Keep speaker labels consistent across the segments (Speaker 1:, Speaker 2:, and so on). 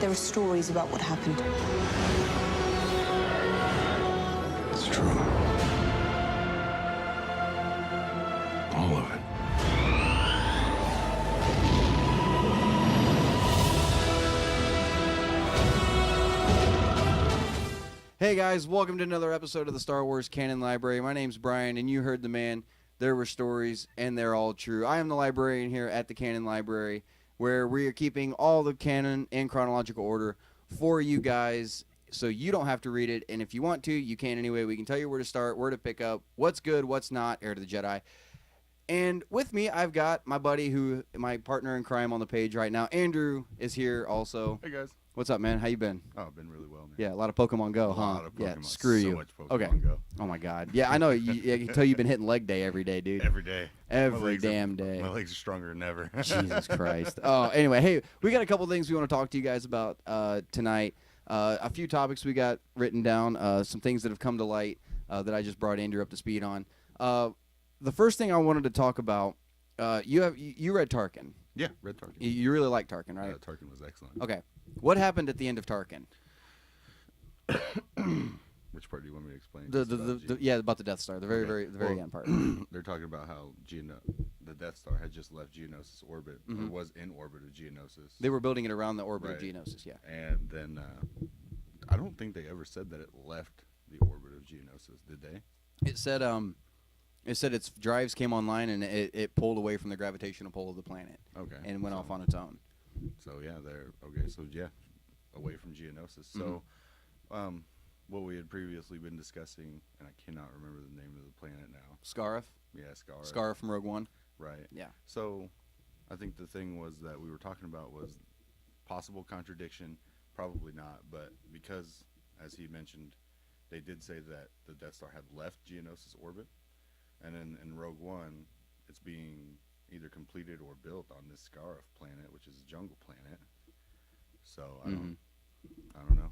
Speaker 1: there are stories about what happened.
Speaker 2: It's true. All of it.
Speaker 3: Hey guys, welcome to another episode of the Star Wars Canon Library. My name's Brian, and you heard the man. There were stories, and they're all true. I am the librarian here at the Canon Library, where we are keeping all the canon in chronological order for you guys, so you don't have to read it. And if you want to, you can anyway. We can tell you where to start, where to pick up, what's good, what's not, Heir to the Jedi. And with me, I've got my buddy, my partner in crime on the page right now. Andrew is here also.
Speaker 4: Hey guys.
Speaker 3: What's up, man? How you been?
Speaker 4: Oh, I've been really well, man.
Speaker 3: Yeah, a lot of Pokemon Go,
Speaker 4: A
Speaker 3: huh?
Speaker 4: lot of Pokemon.
Speaker 3: Yeah, screw
Speaker 4: so
Speaker 3: you.
Speaker 4: Much Pokemon
Speaker 3: Okay.
Speaker 4: Go.
Speaker 3: Oh my God. Yeah, I know. I can tell you've been hitting leg day every day, dude.
Speaker 4: Every day.
Speaker 3: Every damn day.
Speaker 4: My legs are stronger than ever.
Speaker 3: Jesus Christ. Oh, anyway, hey, we got a couple things we want to talk to you guys about tonight. A few topics we got written down. Some things that have come to light that I just brought Andrew up to speed on. The first thing I wanted to talk about. You read Tarkin.
Speaker 4: Yeah, read Tarkin.
Speaker 3: You really like Tarkin, right?
Speaker 4: Tarkin was excellent.
Speaker 3: Okay. What happened at the end of Tarkin?
Speaker 4: Which part do you want me to explain?
Speaker 3: Yeah, about the Death Star, the very end part.
Speaker 4: They're talking about how the Death Star had just left Geonosis orbit, or was in orbit of Geonosis.
Speaker 3: They were building it around the orbit of Geonosis, yeah.
Speaker 4: And then I don't think they ever said that it left the orbit of Geonosis, did they?
Speaker 3: It said its drives came online and it pulled away from the gravitational pull of the planet.
Speaker 4: Okay.
Speaker 3: And went off on its own.
Speaker 4: So yeah, away from Geonosis. So, what we had previously been discussing, and I cannot remember the name of the planet now.
Speaker 3: Scarif?
Speaker 4: Yeah, Scarif.
Speaker 3: Scarif from Rogue One?
Speaker 4: Right.
Speaker 3: Yeah.
Speaker 4: So, I think the thing was that we were talking about was possible contradiction. Probably not, but because, as he mentioned, they did say that the Death Star had left Geonosis orbit, and then in Rogue One, it's being either completed or built on this Scarif planet, which is a jungle planet. So I don't know.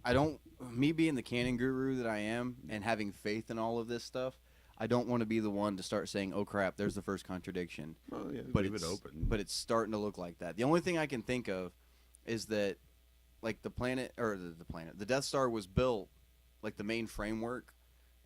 Speaker 3: I don't. Me being the canon guru that I am and having faith in all of this stuff, I don't want to be the one to start saying, "Oh crap, there's the first contradiction."
Speaker 4: Well, yeah,
Speaker 3: but
Speaker 4: leave it open.
Speaker 3: But it's starting to look like that. The only thing I can think of is that, like the Death Star was built, like the main framework,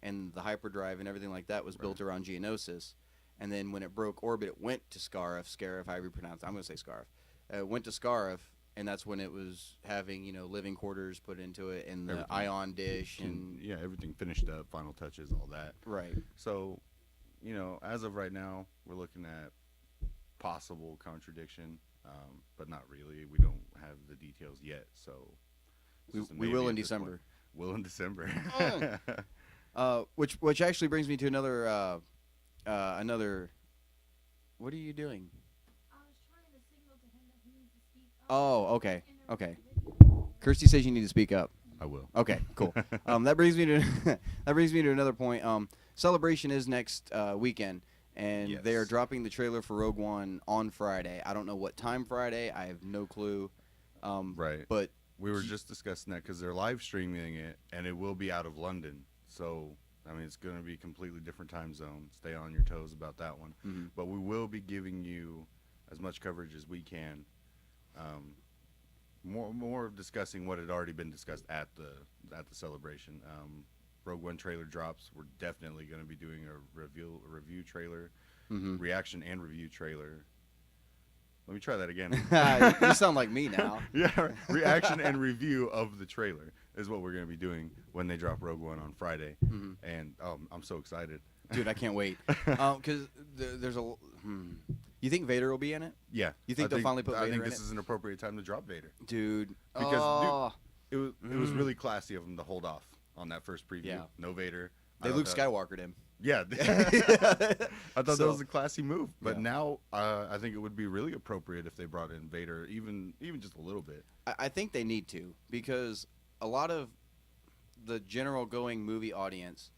Speaker 3: and the hyperdrive and everything like that was built around Geonosis. And then when it broke orbit, it went to Scarif, however you pronounce it. I'm going to say Scarif. It went to Scarif, and that's when it was having, living quarters put into it, and the ion dish. And
Speaker 4: yeah, everything finished up, final touches, all that.
Speaker 3: Right.
Speaker 4: So, as of right now, we're looking at possible contradiction, but not really. We don't have the details yet, so.
Speaker 3: We will in December.
Speaker 4: Will in December.
Speaker 3: Which actually brings me to another. What are you doing?
Speaker 5: I was trying to signal to him that he needs to speak up.
Speaker 3: Oh, okay. Kirsty says you need to speak up.
Speaker 4: I will.
Speaker 3: Okay, cool. That brings me to another point. Celebration is next weekend, and they are dropping the trailer for Rogue One on Friday. I don't know what time Friday. I have no clue.
Speaker 4: Right.
Speaker 3: But
Speaker 4: we were just discussing that because they're live streaming it, and it will be out of London. So, I mean, it's going to be a completely different time zone. Stay on your toes about that one.
Speaker 3: Mm-hmm.
Speaker 4: But we will be giving you as much coverage as we can. More discussing what had already been discussed at the celebration. Rogue One trailer drops. We're definitely going to be doing a review trailer, reaction and review trailer. Let me try that again.
Speaker 3: You sound like me now.
Speaker 4: Yeah, reaction and review of the trailer is what we're going to be doing when they drop Rogue One on Friday. And I'm so excited.
Speaker 3: Dude, I can't wait. Because there's a... You think Vader will be in it?
Speaker 4: Yeah.
Speaker 3: You think they'll finally put Vader in it?
Speaker 4: I think this is an appropriate time to drop Vader.
Speaker 3: Dude.
Speaker 4: Because it was really classy of them to hold off on that first preview.
Speaker 3: Yeah.
Speaker 4: No Vader.
Speaker 3: They Luke Skywalkered him.
Speaker 4: Yeah. I thought that was a classy move. But now I think it would be really appropriate if they brought in Vader, even just a little bit.
Speaker 3: I think they need to, because a lot of the general going movie audience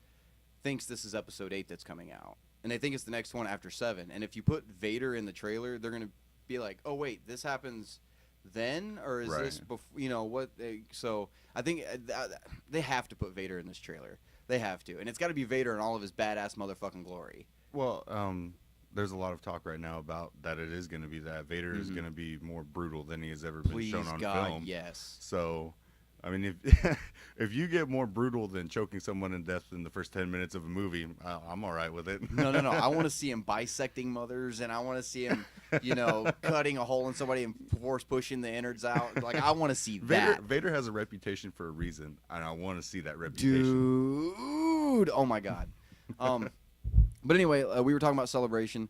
Speaker 3: thinks this is episode 8 that's coming out. And they think it's the next one after 7. And if you put Vader in the trailer, they're going to be like, oh, wait, this happens then? Or is this before? What? So I think they have to put Vader in this trailer. They have to. And it's got to be Vader in all of his badass motherfucking glory.
Speaker 4: Well, there's a lot of talk right now about that it is going to be that Vader is going to be more brutal than he has ever been
Speaker 3: Please,
Speaker 4: shown on
Speaker 3: God,
Speaker 4: film.
Speaker 3: yes.
Speaker 4: So, I mean, if if you get more brutal than choking someone to death in the first 10 minutes of a movie, I'm all right with it.
Speaker 3: No. I want to see him bisecting mothers, and I want to see him, cutting a hole in somebody and force pushing the innards out. Like, I want to see that.
Speaker 4: Vader has a reputation for a reason, and I want to see that reputation.
Speaker 3: Dude, oh my God. But anyway, we were talking about Celebration.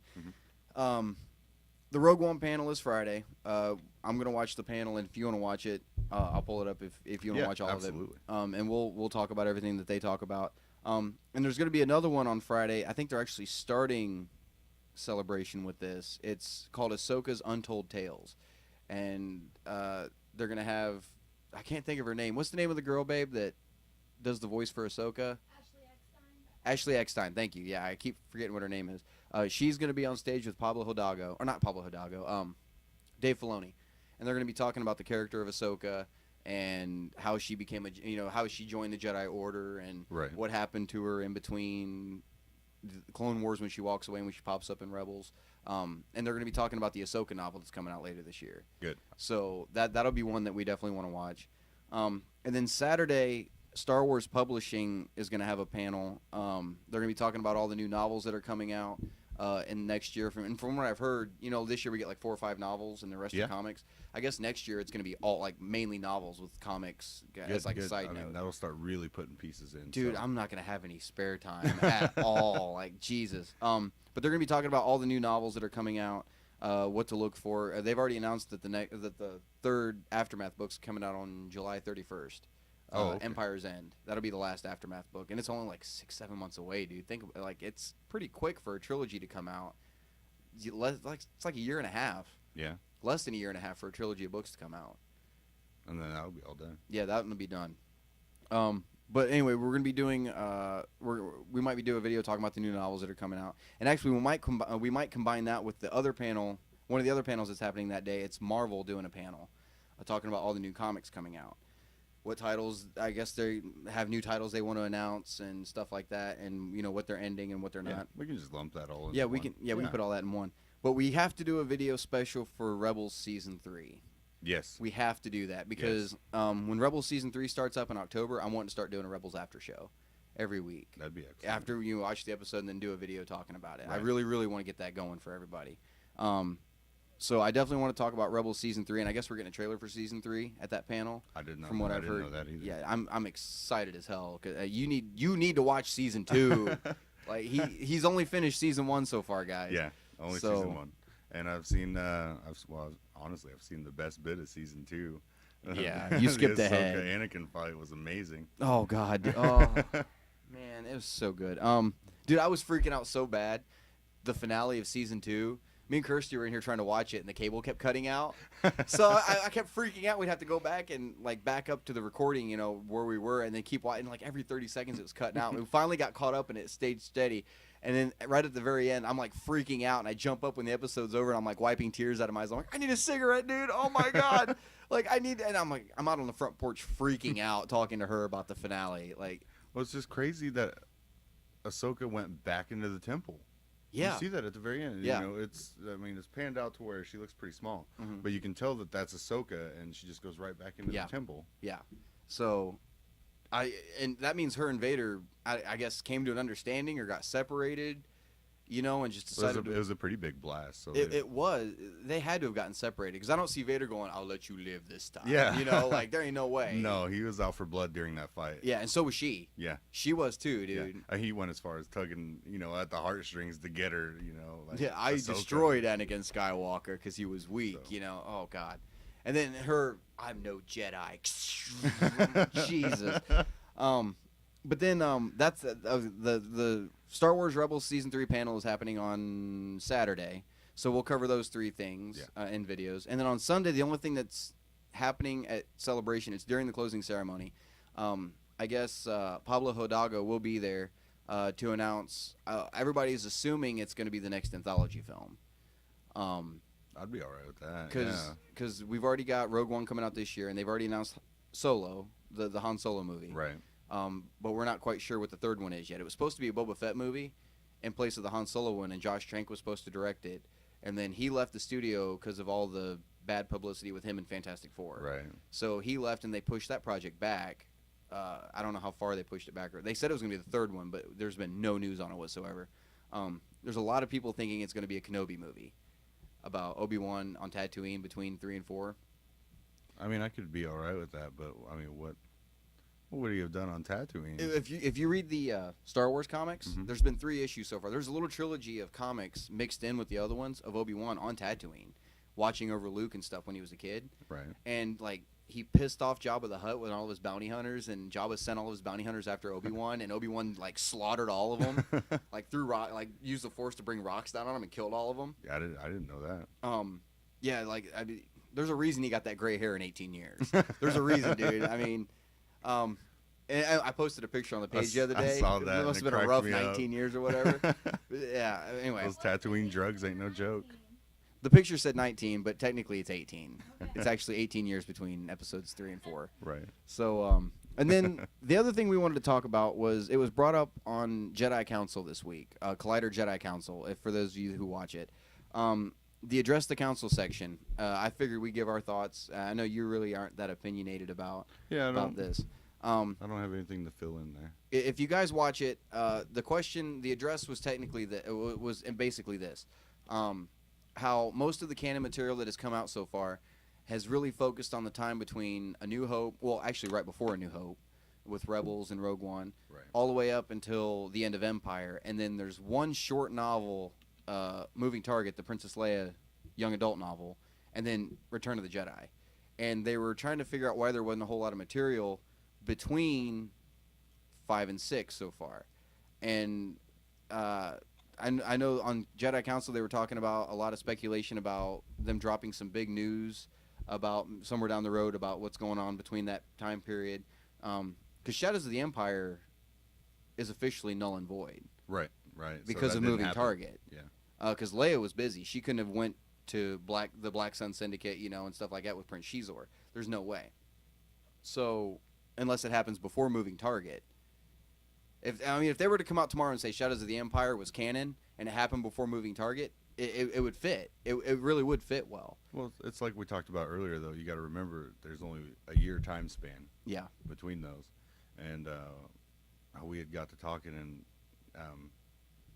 Speaker 3: The Rogue One panel is Friday. I'm gonna watch the panel, and if you want to watch it, I'll pull it up if you want to watch all
Speaker 4: absolutely.
Speaker 3: of it. And we'll talk about everything that they talk about. And there's gonna be another one on Friday. I think they're actually starting Celebration with this. It's called Ahsoka's Untold Tales, and they're gonna have, I can't think of her name. What's the name of the girl, babe, that does the voice for Ahsoka? Ashley Eckstein, thank you. Yeah, I keep forgetting what her name is. She's going to be on stage with Dave Filoni, and they're going to be talking about the character of Ahsoka and how she became how she joined the Jedi Order and what happened to her in between the Clone Wars when she walks away and when she pops up in Rebels. And they're going to be talking about the Ahsoka novel that's coming out later this year.
Speaker 4: Good.
Speaker 3: So that'll be one that we definitely want to watch. And then Saturday, Star Wars Publishing is going to have a panel. They're going to be talking about all the new novels that are coming out in next year. From what I've heard, this year we get like 4 or 5 novels and the rest are comics. I guess next year it's going to be all like mainly novels with comics as like a side note.
Speaker 4: Mean, that'll start really putting pieces in.
Speaker 3: Dude, I'm not going to have any spare time at all. Like, Jesus. But they're going to be talking about all the new novels that are coming out, what to look for. They've already announced that the third Aftermath book's coming out on July 31st.
Speaker 4: Okay.
Speaker 3: Empire's End. That'll be the last Aftermath book, and it's only like 6-7 months away, dude. It's pretty quick for a trilogy to come out. It's like a year and a half.
Speaker 4: Yeah.
Speaker 3: Less than a year and a half for a trilogy of books to come out.
Speaker 4: And then that'll be all done.
Speaker 3: Yeah, that'll be done. But anyway, we're gonna be doing. We might be doing a video talking about the new novels that are coming out, and actually we might combine that with the other panel. One of the other panels that's happening that day. It's Marvel doing a panel, talking about all the new comics coming out. What titles, I guess they have new titles they want to announce and stuff like that, and what they're ending and what they're not.
Speaker 4: We can just lump that all in.
Speaker 3: Yeah, we can put all that in one. But we have to do a video special for Rebels Season 3.
Speaker 4: Yes.
Speaker 3: We have to do that because when Rebels Season 3 starts up in October, I want to start doing a Rebels after show every week.
Speaker 4: That'd be excellent.
Speaker 3: After you watch the episode and then do a video talking about it.
Speaker 4: Right.
Speaker 3: I really, really want to get that going for everybody. So I definitely want to talk about Rebels Season 3, and I guess we're getting a trailer for Season 3 at that panel.
Speaker 4: I didn't know.
Speaker 3: From what
Speaker 4: I
Speaker 3: I've
Speaker 4: didn't
Speaker 3: heard.
Speaker 4: know that either.
Speaker 3: Yeah, I'm excited as hell. 'Cause, you need to watch Season 2. Like he's only finished Season 1 so far, guys.
Speaker 4: Yeah, only Season 1. And I've seen, honestly, I've seen the best bit of Season 2.
Speaker 3: Yeah, you skipped
Speaker 4: the
Speaker 3: ahead.
Speaker 4: Ahsoka Anakin fight was amazing.
Speaker 3: Oh God. Oh man, it was so good. Dude, I was freaking out so bad. The finale of Season 2. Me and Kirsty were in here trying to watch it, and the cable kept cutting out. So I kept freaking out. We'd have to go back and back up to the recording, where we were, and then keep watching. Like every 30 seconds, it was cutting out. And we finally got caught up, and it stayed steady. And then right at the very end, I'm like freaking out, and I jump up when the episode's over, and I'm like wiping tears out of my eyes. I'm like, I need a cigarette, dude. Oh my God. And I'm like, I'm out on the front porch freaking out, talking to her about the finale. Like,
Speaker 4: well, it's just crazy that Ahsoka went back into the temple.
Speaker 3: yeah.
Speaker 4: You see that at the very end.
Speaker 3: Yeah.
Speaker 4: It's panned out to where she looks pretty small. Mm-hmm. But you can tell that that's Ahsoka, and she just goes right back into the temple.
Speaker 3: Yeah. So, and that means her and Vader, I guess, came to an understanding or got separated, and just decided
Speaker 4: it was a pretty big blast. So
Speaker 3: it was. They had to have gotten separated because I don't see Vader going, "I'll let you live this time."
Speaker 4: Yeah.
Speaker 3: There ain't no way.
Speaker 4: No, he was out for blood during that fight.
Speaker 3: Yeah, and so was she.
Speaker 4: Yeah.
Speaker 3: She was too, dude.
Speaker 4: Yeah. He went as far as tugging, at the heartstrings to get her,
Speaker 3: I
Speaker 4: Ahsoka.
Speaker 3: destroyed Anakin Skywalker because he was weak,
Speaker 4: So.
Speaker 3: Oh, God. And then her, I'm no Jedi. Jesus. But then that's the Star Wars Rebels Season 3 panel is happening on Saturday. So we'll cover those 3 things in videos. And then on Sunday, the only thing that's happening at Celebration, it's during the closing ceremony. I guess Pablo Hidalgo will be there to announce. Everybody's assuming it's going to be the next Anthology film.
Speaker 4: I'd be all right with that.
Speaker 3: Because we've already got Rogue One coming out this year, and they've already announced Solo, the Han Solo movie.
Speaker 4: Right.
Speaker 3: But we're not quite sure what the third one is yet. It was supposed to be a Boba Fett movie, in place of the Han Solo one, and Josh Trank was supposed to direct it, and then he left the studio because of all the bad publicity with him in Fantastic Four.
Speaker 4: Right.
Speaker 3: So he left, and they pushed that project back. I don't know how far they pushed it back. They said it was going to be the third one, but there's been no news on it whatsoever. There's a lot of people thinking it's going to be a Kenobi movie about Obi-Wan on Tatooine between 3 and 4.
Speaker 4: I mean, I could be all right with that, but I mean, what would he have done on Tatooine?
Speaker 3: If you read the Star Wars comics, there's been 3 issues so far. There's a little trilogy of comics mixed in with the other ones of Obi-Wan on Tatooine, watching over Luke and stuff when he was a kid.
Speaker 4: Right.
Speaker 3: And like he pissed off Jabba the Hutt with all of his bounty hunters, and Jabba sent all of his bounty hunters after Obi-Wan, and Obi-Wan like slaughtered all of them, like used the Force to bring rocks down on them and killed all of them.
Speaker 4: Yeah, I didn't know that.
Speaker 3: Yeah, like I mean, there's a reason he got that gray hair in 18 years. There's a reason, dude. I mean, and I posted a picture on the page the other day.
Speaker 4: I saw that.
Speaker 3: It must have been a rough 19 years or whatever. Yeah. Anyway,
Speaker 4: those Tatooine drugs ain't no joke.
Speaker 3: the picture said 19, but technically it's 18. It's actually 18 years between episodes 3 and 4.
Speaker 4: Right.
Speaker 3: So, and then the other thing we wanted to talk about was it was brought up on Jedi Council this week, Collider Jedi Council, for those of you who watch it. The Address the Council section, I figured we'd give our thoughts. I know you really aren't that opinionated about this.
Speaker 4: I don't have anything to fill in there.
Speaker 3: If you guys watch it, the address was technically basically this. How most of the canon material that has come out so far has really focused on the time between A New Hope, well, actually right before A New Hope, with Rebels and Rogue One,
Speaker 4: Right.
Speaker 3: all the way up until the end of Empire, and then there's one short novel, Moving Target, the Princess Leia young adult novel, and then Return of the Jedi. And they were trying to figure out why there wasn't a whole lot of material between 5 and 6 so far. And I know on Jedi Council they were talking about a lot of speculation about them dropping some big news about somewhere down the road about what's going on between that time period. Because Shadows of the Empire is officially null and void.
Speaker 4: Right, right.
Speaker 3: Because
Speaker 4: So
Speaker 3: of
Speaker 4: that didn't
Speaker 3: Moving
Speaker 4: happen.
Speaker 3: Target.
Speaker 4: Yeah.
Speaker 3: Because Leia was busy. She couldn't have went to the Black Sun Syndicate, and stuff like that with Prince Shizor. There's no way. So, unless it happens before Moving Target. If they were to come out tomorrow and say Shadows of the Empire was canon and it happened before Moving Target, it would fit. It really would fit well.
Speaker 4: Well, it's like we talked about earlier, though. You got to remember there's only a year time span.
Speaker 3: Yeah.
Speaker 4: Between those, and we had got to talking and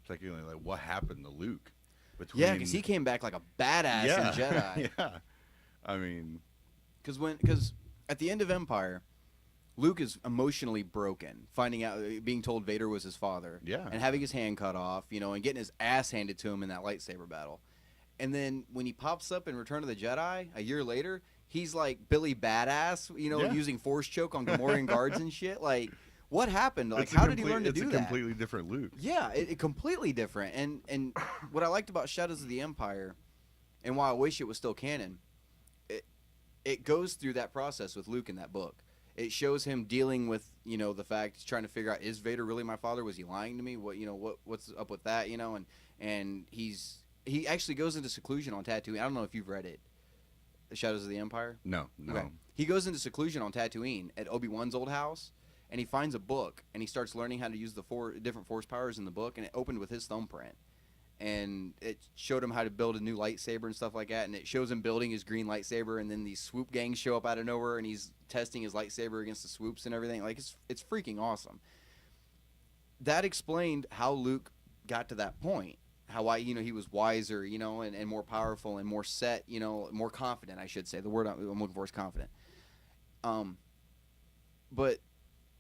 Speaker 4: particularly like what happened to Luke.
Speaker 3: Yeah, because he came back like a badass in Jedi.
Speaker 4: Yeah. I mean,
Speaker 3: because at the end of Empire, Luke is emotionally broken, finding out, being told Vader was his father,
Speaker 4: Yeah.
Speaker 3: and having his hand cut off, and getting his ass handed to him in that lightsaber battle. And then when he pops up in Return of the Jedi a year later, he's like Billy Badass,
Speaker 4: Yeah.
Speaker 3: using Force choke on Gamorrean guards and shit. Like, what happened? Like,
Speaker 4: it's
Speaker 3: how did he learn to do
Speaker 4: It's
Speaker 3: that?
Speaker 4: a completely different Luke.
Speaker 3: Yeah, it completely different. And what I liked about Shadows of the Empire, and why I wish it was still canon, it goes through that process with Luke in that book. It shows him dealing with, the fact he's trying to figure out, is Vader really my father? Was he lying to me? What's up with that? And he actually goes into seclusion on Tatooine. I don't know if you've read it, The Shadows of the Empire.
Speaker 4: No.
Speaker 3: Okay. He goes into seclusion on Tatooine at Obi-Wan's old house, and he finds a book, and he starts learning how to use the 4 different Force powers in the book, and it opened with his thumbprint. And it showed him how to build a new lightsaber and stuff like that, and it shows him building his green lightsaber, and then these swoop gangs show up out of nowhere, and he's testing his lightsaber against the swoops and everything. Like, it's freaking awesome. That explained how Luke got to that point. How he was wiser, and more powerful and more set, more confident, I should say. The word I'm looking for is confident. But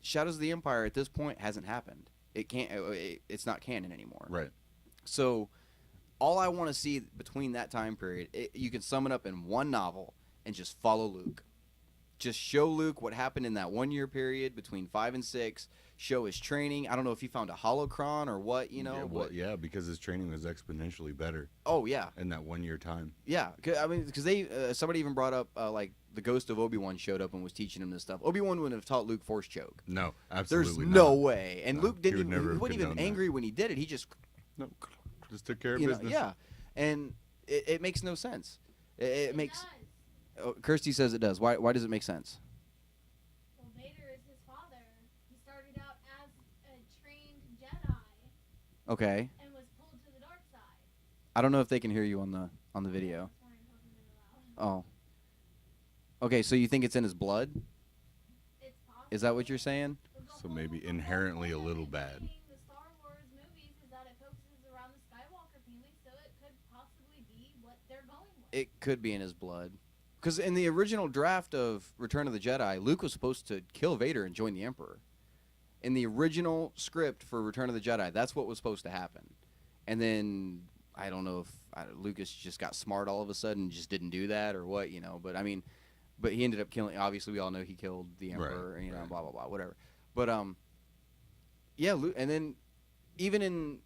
Speaker 3: Shadows of the Empire at this point hasn't happened. It can't. It's not canon anymore.
Speaker 4: Right.
Speaker 3: So, all I want to see between that time period, you can sum it up in one novel and just follow Luke. Just show Luke what happened in that 1 year period between 5 and 6. Show his training. I don't know if he found a holocron or what,
Speaker 4: Yeah, because his training was exponentially better.
Speaker 3: Oh yeah.
Speaker 4: In that 1 year time.
Speaker 3: Yeah, because they somebody even brought up like the ghost of Obi-Wan showed up and was teaching him this stuff. Obi-Wan wouldn't have taught Luke Force choke.
Speaker 4: No, absolutely
Speaker 3: There's
Speaker 4: not.
Speaker 3: no way. And
Speaker 4: No,
Speaker 3: Luke
Speaker 4: he
Speaker 3: didn't
Speaker 4: would never
Speaker 3: he
Speaker 4: have
Speaker 3: wasn't even
Speaker 4: condoned that.
Speaker 3: angry when he did it. He just
Speaker 4: No, just took care of business.
Speaker 3: yeah, and it makes no sense. It makes.
Speaker 5: Does.
Speaker 3: Oh, Kirsty says it does. Why does it make sense?
Speaker 5: Well, Vader is his father. He started out as a trained Jedi
Speaker 3: Okay.
Speaker 5: and was
Speaker 3: I don't know if they can hear you on the video. Oh. Okay, so you think it's in his blood?
Speaker 5: It's possible.
Speaker 3: Is that what you're saying?
Speaker 4: So maybe inherently a little bad.
Speaker 5: The Star Wars movies is that it focuses around the Skywalker family, so it could possibly be what they're going with.
Speaker 3: It could be in his blood. Because in the original draft of Return of the Jedi, Luke was supposed to kill Vader and join the Emperor. In the original script for Return of the Jedi, that's what was supposed to happen. And then, I don't know if Lucas just got smart all of a sudden and just didn't do that or what, you know. But, I mean, but he ended up killing, obviously we all know he killed the Emperor,
Speaker 4: Right,
Speaker 3: you know,
Speaker 4: right.
Speaker 3: blah, blah, blah, whatever. But, yeah, Luke, and then even in,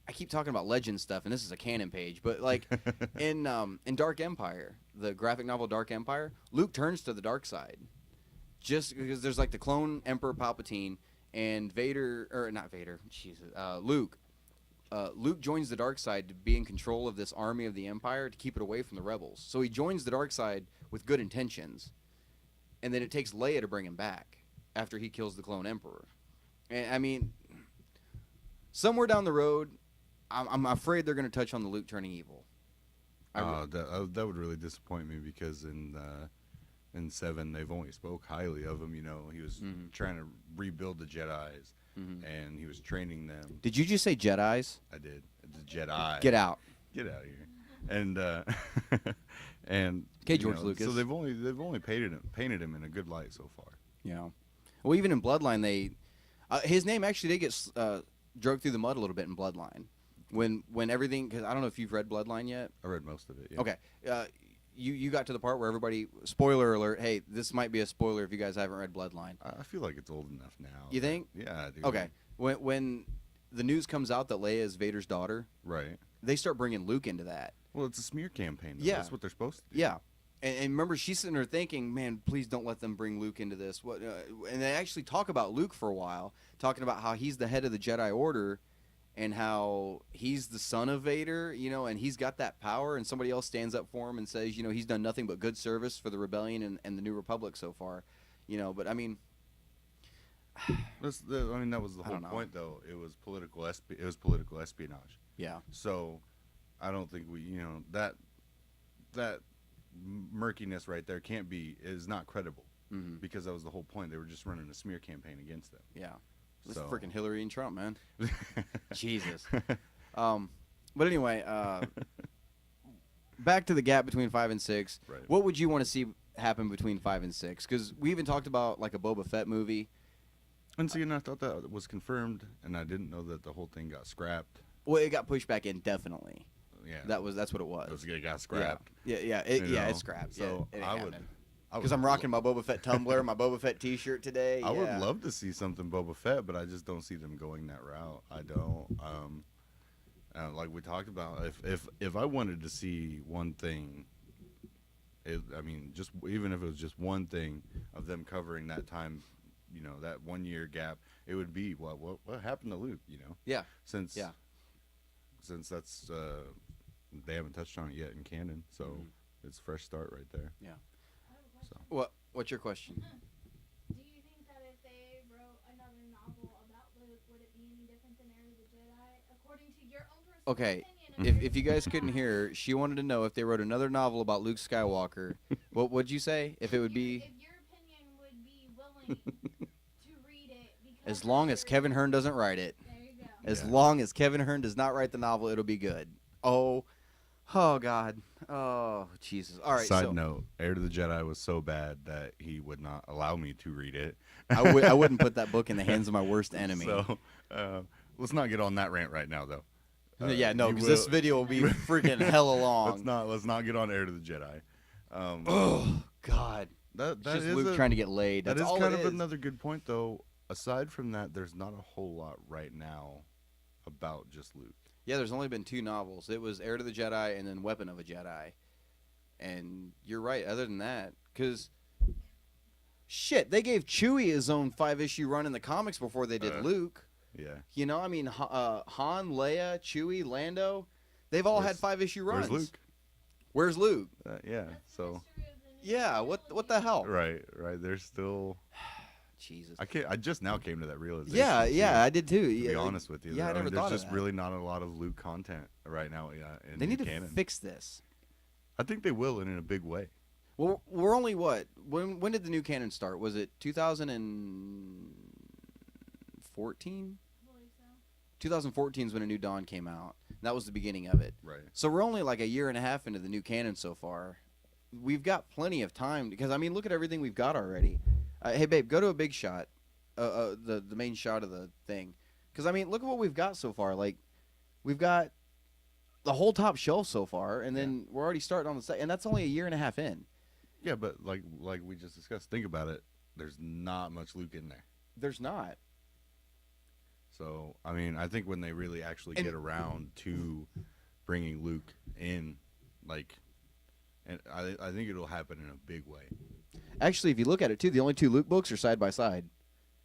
Speaker 3: I keep talking about legend stuff, and this is a canon page, but like in Dark Empire, the graphic novel Dark Empire, Luke turns to the dark side, just because there's like the clone Emperor Palpatine and Vader, or not Vader, Jesus, Luke. Luke joins the dark side to be in control of this army of the Empire to keep it away from the rebels. So he joins the dark side with good intentions, and then it takes Leia to bring him back after he kills the clone Emperor. And I mean, somewhere down the road, I'm afraid they're going to touch on the Luke turning evil.
Speaker 4: That would really disappoint me because in 7 they've only spoke highly of him. You know, he was trying to rebuild the Jedis, and he was training them.
Speaker 3: Did you just say Jedis?
Speaker 4: I did. The Jedi.
Speaker 3: Get out.
Speaker 4: Get out of here. And and
Speaker 3: Okay,
Speaker 4: you
Speaker 3: George
Speaker 4: know,
Speaker 3: Lucas.
Speaker 4: So they've only painted him in a good light so far.
Speaker 3: Yeah. Well, even in Bloodline, his name actually did get dragged through the mud a little bit in Bloodline. When everything, because I don't know if you've read Bloodline yet.
Speaker 4: I read most of it. Yeah.
Speaker 3: Okay. You got to the part where everybody, spoiler alert, hey, this might be a spoiler if you guys haven't read Bloodline.
Speaker 4: I feel like it's old enough now.
Speaker 3: You think?
Speaker 4: Yeah, dude.
Speaker 3: Okay. When the news comes out that Leia is Vader's daughter,
Speaker 4: Right.
Speaker 3: they start bringing Luke into that.
Speaker 4: Well, it's a smear campaign. Though.
Speaker 3: Yeah.
Speaker 4: That's what they're supposed to do.
Speaker 3: Yeah. And remember, she's sitting there thinking, man, please don't let them bring Luke into this. What? And they actually talk about Luke for a while, talking about how he's the head of the Jedi Order and how he's the son of Vader, you know, and he's got that power, and somebody else stands up for him and says, you know, he's done nothing but good service for the Rebellion and the New Republic so far, you know, but I mean...
Speaker 4: That was the
Speaker 3: I
Speaker 4: whole
Speaker 3: don't know.
Speaker 4: point, though. It was political espionage.
Speaker 3: Yeah.
Speaker 4: So, I don't think that murkiness right there is not credible
Speaker 3: Mm-hmm.
Speaker 4: because that was the whole point. They were just running a smear campaign against them.
Speaker 3: Yeah. This
Speaker 4: So-
Speaker 3: is freaking Hillary and Trump, man. Jesus. But anyway, back to the gap between 5 and 6.
Speaker 4: Right.
Speaker 3: What would you want to see happen between 5 and 6? Because we even talked about like a Boba Fett movie.
Speaker 4: And see, and I thought that was confirmed, and I didn't know that the whole thing got scrapped.
Speaker 3: Well, it got pushed back indefinitely.
Speaker 4: Yeah.
Speaker 3: That's what it was.
Speaker 4: It got scrapped.
Speaker 3: Yeah,
Speaker 4: you know?
Speaker 3: it's scrapped.
Speaker 4: So
Speaker 3: yeah,
Speaker 4: I would.
Speaker 3: Because I'm rocking my Boba Fett tumbler, my Boba Fett T-shirt today.
Speaker 4: I would
Speaker 3: yeah.
Speaker 4: love to see something Boba Fett, but I just don't see them going that route. I don't. Like we talked about, if I wanted to see one thing, just even if it was just one thing of them covering that time, you know, that 1 year gap, it would be what happened to Luke, you know?
Speaker 3: Yeah.
Speaker 4: Since
Speaker 3: Yeah.
Speaker 4: that's they haven't touched on it yet in canon, so it's a fresh start right there.
Speaker 3: Yeah.
Speaker 5: I have a question.
Speaker 3: What's your question?
Speaker 5: Do you think that if they wrote another novel about Luke, would it be any different than Heir of the Jedi? According to your own personal
Speaker 3: Okay,
Speaker 5: opinion.
Speaker 3: if you guys couldn't hear, she wanted to know if they wrote another novel about Luke Skywalker. What would you say? If it would be
Speaker 5: If your opinion would be willing to read it. Because
Speaker 3: as long as Kevin Hearn doesn't write it.
Speaker 5: There you go.
Speaker 3: As
Speaker 4: Yeah.
Speaker 3: long as Kevin Hearn does not write the novel, it'll be good. Oh God. Oh Jesus. All right.
Speaker 4: Side
Speaker 3: so
Speaker 4: note: Heir to the Jedi was so bad that he would not allow me to read it.
Speaker 3: I wouldn't put that book in the hands of my worst enemy.
Speaker 4: So let's not get on that rant right now, though.
Speaker 3: yeah, no,
Speaker 4: you
Speaker 3: because this
Speaker 4: will-
Speaker 3: video will be freaking hella long.
Speaker 4: Let's not get on Heir to the Jedi.
Speaker 3: Oh God.
Speaker 4: That
Speaker 3: It's just
Speaker 4: is
Speaker 3: Luke trying to get laid.
Speaker 4: that
Speaker 3: That's
Speaker 4: is
Speaker 3: all
Speaker 4: kind
Speaker 3: it
Speaker 4: of
Speaker 3: is.
Speaker 4: another good point, though. Aside from that, there's not a whole lot right now about just Luke.
Speaker 3: Yeah, there's only been 2 novels. It was Heir to the Jedi and then Weapon of a Jedi. And you're right. Other than that, because shit, they gave Chewie his own 5-issue run in the comics before they did Luke.
Speaker 4: Yeah.
Speaker 3: You know, I mean, Han, Leia, Chewie, Lando, they've all had
Speaker 4: Where's-
Speaker 3: 5-issue runs.
Speaker 4: Where's Luke?
Speaker 3: Where's Luke?
Speaker 4: Yeah.
Speaker 5: That's the
Speaker 4: So
Speaker 5: mystery of the new
Speaker 3: Yeah, what the hell?
Speaker 4: right. There's still
Speaker 3: Jesus.
Speaker 4: I just now came to that realization.
Speaker 3: Yeah,
Speaker 4: too,
Speaker 3: I did too.
Speaker 4: To be honest with you.
Speaker 3: Yeah, I never
Speaker 4: there's
Speaker 3: thought of
Speaker 4: just
Speaker 3: that.
Speaker 4: really not a lot of Luke content right now in
Speaker 3: They need to
Speaker 4: canon.
Speaker 3: fix this.
Speaker 4: I think they will, and in a big way.
Speaker 3: Well, we're only what? When did the new canon start? Was it 2014?
Speaker 5: I believe so.
Speaker 3: 2014 is when A New Dawn came out. That was the beginning of it.
Speaker 4: Right.
Speaker 3: So we're only like a year and a half into the new canon so far. We've got plenty of time because I mean, look at everything we've got already. Hey, babe, go to a big shot, the main shot of the thing, because I mean, look at what we've got so far. Like, we've got the whole top shelf so far, and then we're already starting on the second, and that's only a year and a half in.
Speaker 4: Yeah, but like we just discussed, think about it. There's not much Luke in there.
Speaker 3: There's not.
Speaker 4: So, I mean, I think when they really actually get around to bringing Luke in, like, and I think it'll happen in a big way.
Speaker 3: Actually, if you look at it too, the only two Luke books are side by side.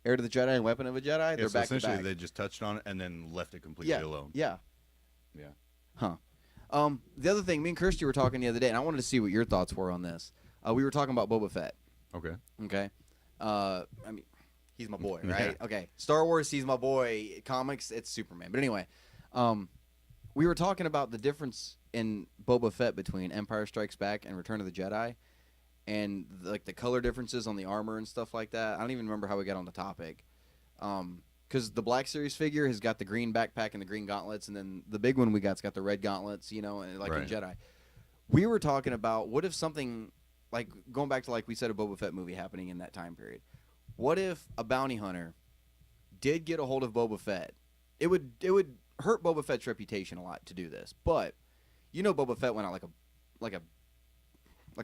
Speaker 3: Heir to the Jedi and Weapon of a Jedi. They're
Speaker 4: so
Speaker 3: back to
Speaker 4: essentially,
Speaker 3: back.
Speaker 4: they just touched on it and then left it completely alone.
Speaker 3: Yeah.
Speaker 4: Yeah.
Speaker 3: Huh. The other thing, me and Kirsty were talking the other day, and I wanted to see what your thoughts were on this. We were talking about Boba Fett.
Speaker 4: Okay.
Speaker 3: Okay. I mean, he's my boy, right?
Speaker 4: Yeah.
Speaker 3: Okay. Star Wars, he's my boy. Comics, it's Superman. But anyway, we were talking about the difference in Boba Fett between Empire Strikes Back and Return of the Jedi, and like the color differences on the armor and stuff like that. I don't even remember how we got on the topic. Because the Black Series figure has got the green backpack and the green gauntlets, and then the big one we got's got the red gauntlets, you know, and like in Jedi. We were talking about what if something like going back to like we said a Boba Fett movie happening in that time period. What if a bounty hunter did get a hold of Boba Fett? It would hurt Boba Fett's reputation a lot to do this, but you know Boba Fett went out like a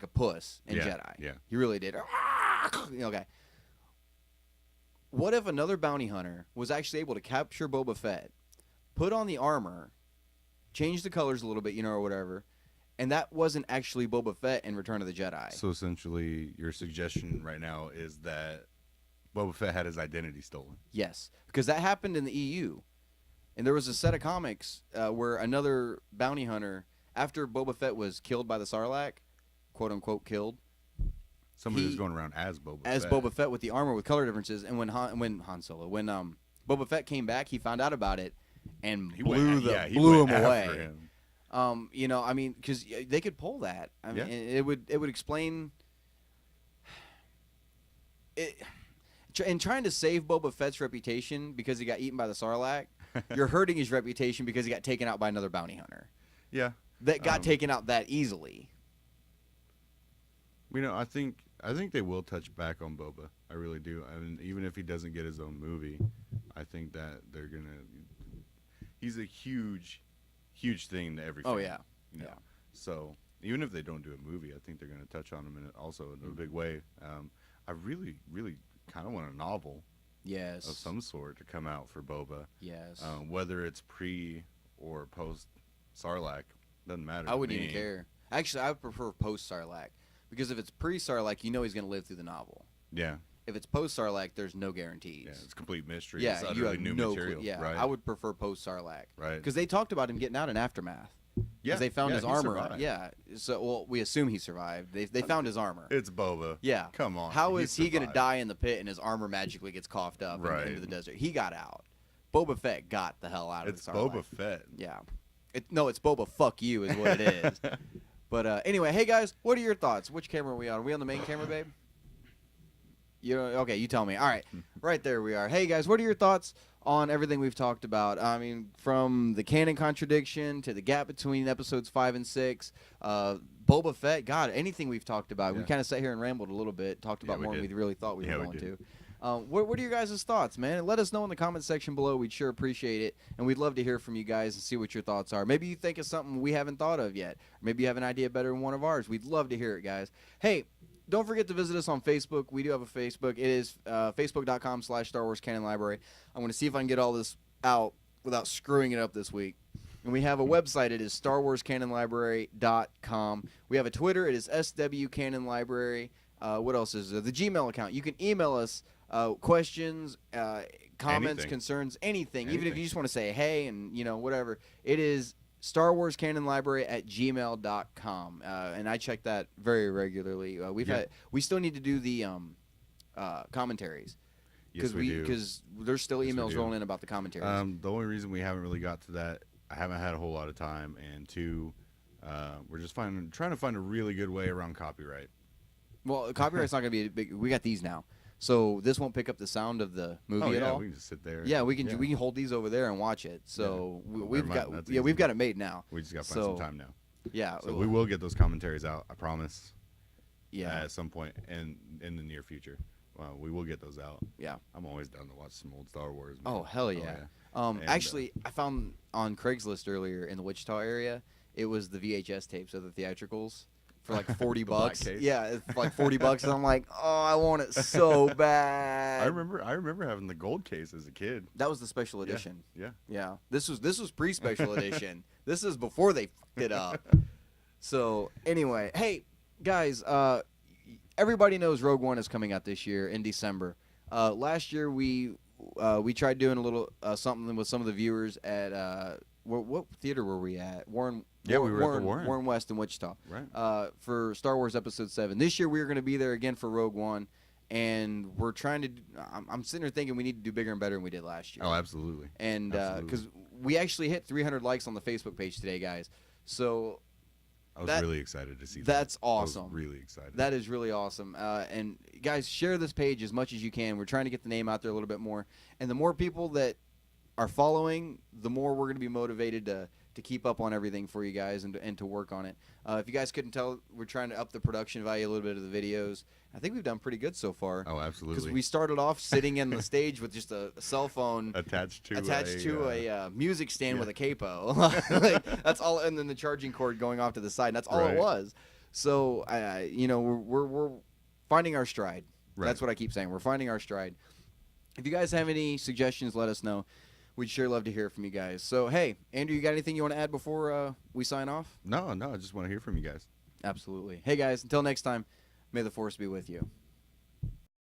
Speaker 3: puss in Jedi.
Speaker 4: Yeah.
Speaker 3: He really did. Okay. What if another bounty hunter was actually able to capture Boba Fett, put on the armor, change the colors a little bit, you know, or whatever, and that wasn't actually Boba Fett in Return of the Jedi?
Speaker 4: So essentially, your suggestion right now is that Boba Fett had his identity stolen.
Speaker 3: Yes, because that happened in the EU. And there was a set of comics where another bounty hunter, after Boba Fett was killed by the Sarlacc, quote-unquote killed,
Speaker 4: Somebody was going around as Boba Fett.
Speaker 3: As Boba Fett with the armor with color differences. And when Boba Fett came back, he found out about it and blew him away. You know, I mean, because they could pull that. I mean, it would explain it. In trying to save Boba Fett's reputation because he got eaten by the Sarlacc, you're hurting his reputation because he got taken out by another bounty hunter.
Speaker 4: Yeah.
Speaker 3: That got taken out that easily.
Speaker 4: You know, I think they will touch back on Boba. I really do. I mean, even if he doesn't get his own movie, I think that they're gonna. He's a huge thing to everything.
Speaker 3: Oh yeah,
Speaker 4: you know? So even if they don't do a movie, I think they're gonna touch on him in a big way. I really kind of want a novel.
Speaker 3: Yes.
Speaker 4: Of some sort to come out for Boba.
Speaker 3: Yes.
Speaker 4: Whether it's pre or post Sarlacc, doesn't matter.
Speaker 3: I wouldn't even care. Actually, I would prefer post Sarlacc. Because if it's pre-Sarlacc, you know he's going to live through the novel.
Speaker 4: Yeah.
Speaker 3: If it's post-Sarlacc, there's no guarantees.
Speaker 4: Yeah, it's complete mystery.
Speaker 3: Yeah,
Speaker 4: it's
Speaker 3: you have
Speaker 4: new
Speaker 3: no
Speaker 4: material.
Speaker 3: clue. Yeah,
Speaker 4: right.
Speaker 3: I would prefer post-Sarlacc.
Speaker 4: Right.
Speaker 3: Because they talked about him getting out in Aftermath.
Speaker 4: Yeah.
Speaker 3: Because they found his
Speaker 4: he
Speaker 3: armor.
Speaker 4: survived.
Speaker 3: Yeah. So, well, we assume he survived. They found his armor.
Speaker 4: It's Boba.
Speaker 3: Yeah.
Speaker 4: Come on.
Speaker 3: How is he going to die in the pit and his armor magically gets coughed up into the desert? He got out. Boba Fett got the hell out of the Sarlacc.
Speaker 4: It's Boba Fett.
Speaker 3: Yeah. No, it's Boba fuck you is what it is. But anyway, hey guys, what are your thoughts? Which camera are we on? Are we on the main camera, babe? Okay, you tell me. All right, right there we are. Hey guys, what are your thoughts on everything we've talked about? I mean, from the canon contradiction to the gap between episodes 5 and 6, Boba Fett, God, anything we've talked about.
Speaker 4: Yeah.
Speaker 3: We kind of sat here and rambled a little bit, talked about more than we really thought we were going to. What are your guys' thoughts, man? Let us know in the comment section below. We'd sure appreciate it, and we'd love to hear from you guys and see what your thoughts are. Maybe you think of something we haven't thought of yet. Or maybe you have an idea better than one of ours. We'd love to hear it, guys. Hey, don't forget to visit us on Facebook. We do have a Facebook. It is facebook.com/Star Wars Canon Library. I'm going to see if I can get all this out without screwing it up this week. And we have a website. It is StarWarsCanonLibrary.com. We have a Twitter. It is SWCanonLibrary. What else is there? The Gmail account. You can email us questions, comments, concerns, anything. Even if you just want to say hey and, you know, whatever. It is StarWarsCanonLibrary@gmail.com. And I check that very regularly. We still need to do the commentaries.
Speaker 4: Yes, we do.
Speaker 3: Because there's still
Speaker 4: Yes, we
Speaker 3: emails
Speaker 4: do.
Speaker 3: rolling in about the commentaries.
Speaker 4: The only reason we haven't really got to that, I haven't had a whole lot of time, and two, we're just trying to find a really good way around copyright.
Speaker 3: Well, copyright's not going to be big. We got these now, so this won't pick up the sound of the movie
Speaker 4: Oh
Speaker 3: at
Speaker 4: yeah,
Speaker 3: all.
Speaker 4: we can just sit there.
Speaker 3: Yeah, we can hold these over there and watch it. So we've
Speaker 4: Never mind,
Speaker 3: got
Speaker 4: that's
Speaker 3: we've
Speaker 4: easy.
Speaker 3: got it made now.
Speaker 4: We just got to find some time now.
Speaker 3: Yeah,
Speaker 4: So we will get those commentaries out. I promise.
Speaker 3: Yeah,
Speaker 4: At some point in the near future, we will get those out.
Speaker 3: yeah.
Speaker 4: I'm always down to watch some old Star Wars. Man.
Speaker 3: Oh hell yeah.
Speaker 4: And,
Speaker 3: Actually, I found on Craigslist earlier in the Wichita area, it was the VHS tapes of the theatricals for like 40
Speaker 4: The black
Speaker 3: bucks.
Speaker 4: case?
Speaker 3: Yeah, it's like 40 bucks, and I'm like, oh, I want it so bad.
Speaker 4: I remember having the gold case as a kid.
Speaker 3: That was the special
Speaker 4: Yeah,
Speaker 3: edition.
Speaker 4: Yeah.
Speaker 3: Yeah, this was pre-special edition. This is before they fucked it up. So anyway, hey guys, everybody knows Rogue One is coming out this year in December. Last year we tried doing a little something with some of the viewers at what theater were we at? Warren.
Speaker 4: Yeah, we were at the Warren.
Speaker 3: West in Wichita.
Speaker 4: Right.
Speaker 3: For Star Wars Episode 7. This year we are going to be there again for Rogue One, and we're trying to. I'm sitting there thinking we need to do bigger and better than we did last year.
Speaker 4: Oh, absolutely.
Speaker 3: And
Speaker 4: Absolutely.
Speaker 3: because we actually hit 300 likes on the Facebook page today, guys. So
Speaker 4: I was really excited to see that.
Speaker 3: that's
Speaker 4: I was
Speaker 3: awesome.
Speaker 4: really excited.
Speaker 3: That is really awesome. And guys, share this page as much as you can. We're trying to get the name out there a little bit more. And the more people that are following, the more we're going to be motivated to keep up on everything for you guys and to work on it. If you guys couldn't tell, we're trying to up the production value a little bit of the videos. I think we've done pretty good so far.
Speaker 4: Oh,
Speaker 3: Because
Speaker 4: absolutely.
Speaker 3: we started off sitting in the stage with just a cell phone
Speaker 4: attached to
Speaker 3: a music stand
Speaker 4: yeah.
Speaker 3: with a capo. Like, that's all, and then the charging cord going off to the side. And that's all it
Speaker 4: Right.
Speaker 3: was. So, we're finding our stride.
Speaker 4: Right.
Speaker 3: That's what I keep saying. We're finding our stride. If you guys have any suggestions, let us know. We'd sure love to hear from you guys. So, hey, Andrew, you got anything you want to add before we sign off?
Speaker 4: No, I just want to hear from you guys.
Speaker 3: Absolutely. Hey, guys, until next time, may the Force be with you.